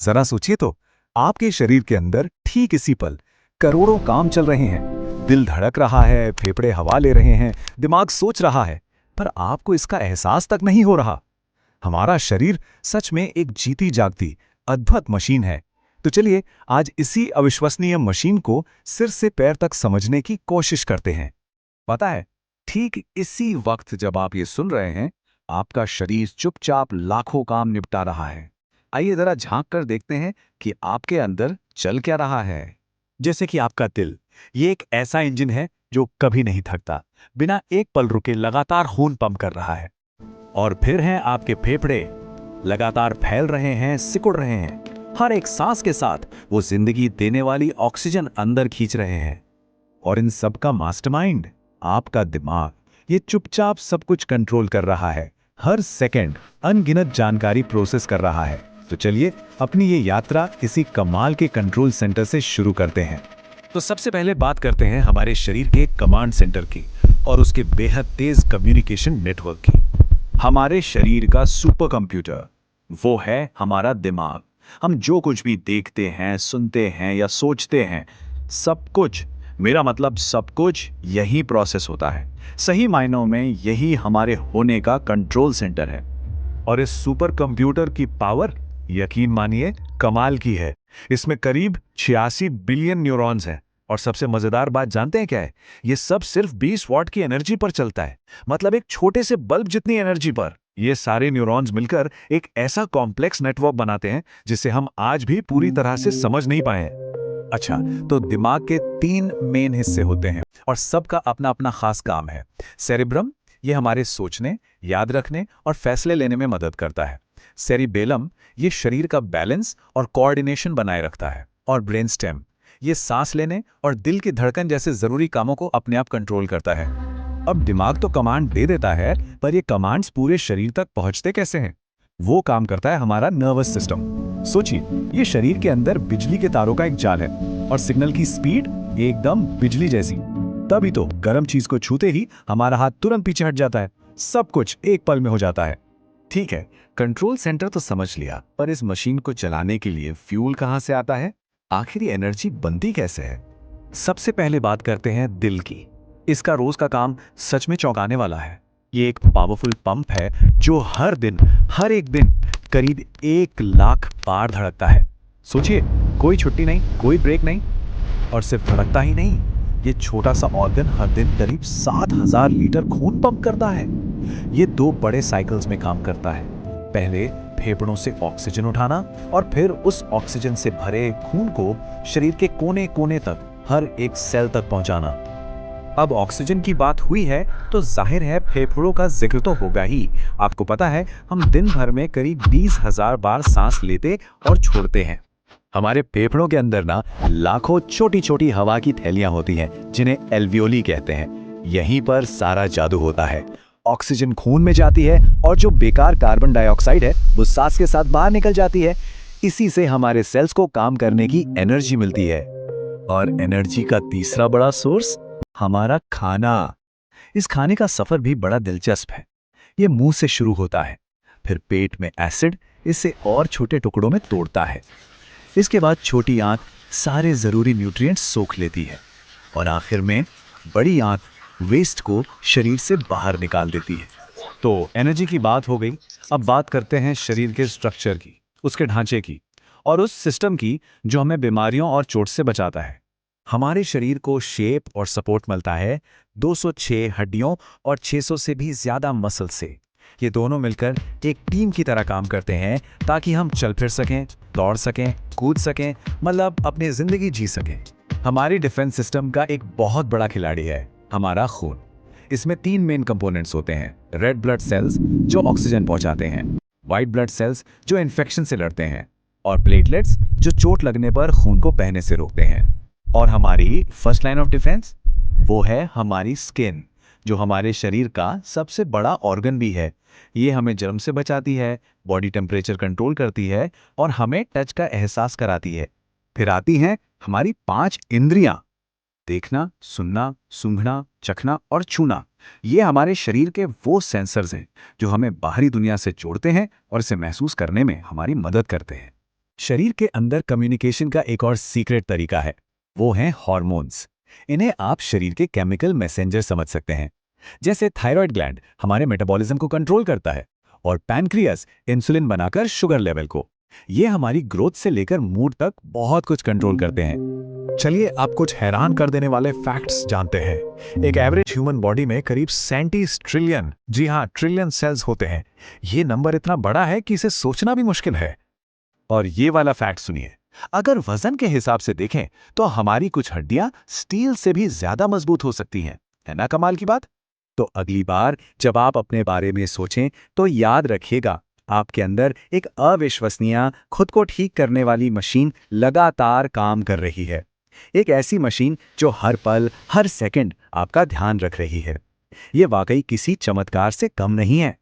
जरा सोचिए तो, आपके शरीर के अंदर ठीक इसी पल करोड़ों काम चल रहे हैं। दिल धड़क रहा है, फेफड़े हवा ले रहे हैं, दिमाग सोच रहा है, पर आपको इसका एहसास तक नहीं हो रहा। हमारा शरीर सच में एक जीती जागती अद्भुत मशीन है। तो चलिए आज इसी अविश्वसनीय मशीन को सिर से पैर तक समझने की कोशिश करते हैं। पता है, ठीक इसी वक्त जब आप ये सुन रहे हैं, आपका शरीर चुपचाप लाखों काम निपटा रहा है। आइए जरा झांक कर देखते हैं कि आपके अंदर चल क्या रहा है। जैसे कि आपका दिल, ये एक ऐसा इंजन है जो कभी नहीं थकता, बिना एक पल रुके लगातार खून पंप कर रहा है। और फिर हैं आपके फेफड़े, लगातार फैल रहे हैं, सिकुड़ रहे हैं। हर एक सांस के साथ वो जिंदगी देने वाली ऑक्सीजन अंदर खींच रहे हैं। और इन सब का मास्टरमाइंड आपका दिमाग, ये चुपचाप सब कुछ कंट्रोल कर रहा है। हर सेकंड अनगिनत जानकारी प्रोसेस कर रहा है। तो चलिए अपनी ये यात्रा इसी कमाल के कंट्रोल सेंटर से शुरू करते हैं। तो सबसे पहले बात करते हैं हमारे शरीर के कमांड सेंटर की और उसके बेहद तेज कम्युनिकेशन नेटवर्क की। हमारे शरीर का सुपर कंप्यूटर वो है हमारा दिमाग। हम जो कुछ भी देखते हैं, सुनते हैं या सोचते हैं, सब कुछ, मेरा मतलब सब कुछ यही प्रोसेस होता है। सही मायनों में यही हमारे होने का कंट्रोल सेंटर है। और इस सुपर कंप्यूटर की पावर, यकीन मानिए, कमाल की है। इसमें करीब 86 बिलियन न्यूरॉन्स हैं। और सबसे मजेदार बात जानते हैं क्या है? ये सब सिर्फ 20 वॉट की एनर्जी पर चलता है। मतलब एक छोटे से बल्ब जितनी एनर्जी पर। ये सारे न्यूरॉन्स मिलकर एक ऐसा कॉम्प्लेक्स नेटवर्क बनाते हैं जिसे हम आज भी पूरी तरह से समझ नहीं पाए हैं। अच्छा, तो दिमाग के 3 मेन हिस्से होते हैं और सबका अपना अपना खास काम है। सेरिब्रम, ये हमारे सोचने, याद रखने और फैसले लेने में मदद करता है। सेरिबेलम, ये शरीर का बैलेंस और कोऑर्डिनेशन बनाए रखता है। और ब्रेन स्टेम, ये सांस लेने और दिल की धड़कन जैसे जरूरी कामों को अपने आप कंट्रोल करता है। अब दिमाग तो कमांड दे देता है, पर ये कमांड्स पूरे शरीर तक पहुंचते कैसे हैं? वो काम करता है हमारा नर्वस सिस्टम। सोचिए, ये शरीर के अंदर बिजली के तारों का एक जाल है और सिग्नल की स्पीड एकदम बिजली जैसी। तभी तो गर्म चीज को छूते ही हमारा हाथ तुरंत पीछे हट जाता है। सब कुछ एक पल में हो जाता है। ठीक है, कंट्रोल सेंटर तो समझ लिया, पर इस मशीन को चलाने के लिए फ्यूल कहां से आता है? आखिर ये एनर्जी बनती कैसे है? सबसे पहले बात करते हैं दिल की। इसका रोज का काम सच में चौंकाने वाला है। ये एक पावरफुल पंप है जो हर दिन, हर एक दिन करीब 1 लाख बार धड़कता है। सोचिए, कोई छुट्टी नहीं, कोई ब्रेक नहीं। और सिर्फ धड़कता ही नहीं, ये छोटा सा ऑर्गन हर दिन करीब 7,000 लीटर खून पंप करता है। ये 2 बड़े साइकिल्स में काम करता है। पहले फेफड़ों से ऑक्सीजन उठाना और फिर उस ऑक्सीजन से भरे खून को शरीर के कोने कोने तक, हर एक सेल तक पहुंचाना। अब ऑक्सीजन की बात हुई है तो जाहिर है फेफड़ों का जिक्र तो होगा ही। आपको पता है, हम दिन भर में करीब 20,000 बार सांस लेते और छोड़ते हैं। हमारे फेफड़ों के अंदर ना लाखों छोटी छोटी हवा की थैलियां होती हैं जिन्हें एल्वियोली कहते हैं। यहीं पर सारा जादू होता है। ऑक्सीजन खून में जाती है और जो बेकार कार्बन डाइऑक्साइड है वो सांस के साथ बाहर निकल जाती है। इसी से हमारे सेल्स को काम करने की एनर्जी मिलती है। और एनर्जी का तीसरा बड़ा सोर्स, हमारा खाना। इस खाने का सफर भी बड़ा दिलचस्प है। ये मुंह से शुरू होता है, फिर पेट में एसिड इसे और छोटे टुकड़ों में तोड़ता है। इसके बाद छोटी आंत सारे जरूरी न्यूट्रिएंट्स सोख लेती है और आखिर में बड़ी आंत वेस्ट को शरीर से बाहर निकाल देती है। तो एनर्जी की बात हो गई, अब बात करते हैं शरीर के स्ट्रक्चर की, उसके ढांचे की और उस सिस्टम की जो हमें बीमारियों और चोट से बचाता है। हमारे शरीर को शेप और सपोर्ट मिलता है 206 हड्डियों और 600 से भी ज्यादा मसल से। ये दोनों मिलकर एक टीम की तरह काम करते हैं ताकि हम चल फिर सकें, दौड़ सकें, कूद सकें, मतलब अपनी जिंदगी जी सकें। हमारी डिफेंस सिस्टम का एक बहुत बड़ा खिलाड़ी है हमारा खून। इसमें 3 मेन कंपोनेंट्स होते हैं। रेड ब्लड सेल्स जो ऑक्सीजन पहुंचाते हैं, व्हाइट ब्लड सेल्स जो इन्फेक्शन से लड़ते हैं, और प्लेटलेट्स जो चोट लगने पर खून को बहने से रोकते हैं। और हमारी फर्स्ट लाइन ऑफ डिफेंस, वो है हमारी स्किन, जो हमारे शरीर का सबसे बड़ा ऑर्गन भी है। ये हमें जर्म से बचाती है, बॉडी टेम्परेचर कंट्रोल करती है और हमें टच का एहसास कराती है। फिर आती हैं हमारी 5 इंद्रियां, देखना, सुनना, सूंघना, चखना और छूना। ये हमारे शरीर के वो सेंसर्स हैं जो हमें बाहरी दुनिया से जोड़ते हैं और इसे महसूस करने में हमारी मदद करते हैं। शरीर के अंदर कम्युनिकेशन का एक और सीक्रेट तरीका है, वो हैं हार्मोन्स। इन्हें आप शरीर के केमिकल मैसेंजर समझ सकते हैं। जैसे थायराइड ग्लैंड हमारे मेटाबॉलिज्म को कंट्रोल करता है और पैनक्रियास इंसुलिन बनाकर शुगर लेवल को। ये हमारी ग्रोथ से लेकर मूड तक बहुत कुछ कंट्रोल करते हैं। चलिए आप कुछ हैरान कर देने वाले फैक्ट्स जानते हैं। एक एवरेज ह्यूमन बॉडी में करीब 37 ट्रिलियन, जी हाँ ट्रिलियन सेल्स होते हैं। ये नंबर इतना बड़ा है कि इसे सोचना भी मुश्किल है। और ये वाला फैक्ट सुनिए, अगर वजन के हिसाब से देखें तो हमारी कुछ हड्डियां स्टील से भी ज्यादा मजबूत हो सकती हैं। है ना कमाल की बात? तो अगली बार जब आप अपने बारे में सोचें तो याद रखिएगा, आपके अंदर एक अविश्वसनीय, खुद को ठीक करने वाली मशीन लगातार काम कर रही है। एक ऐसी मशीन जो हर पल, हर सेकंड आपका ध्यान रख रही है। ये वाकई किसी चमत्कार से कम नहीं है।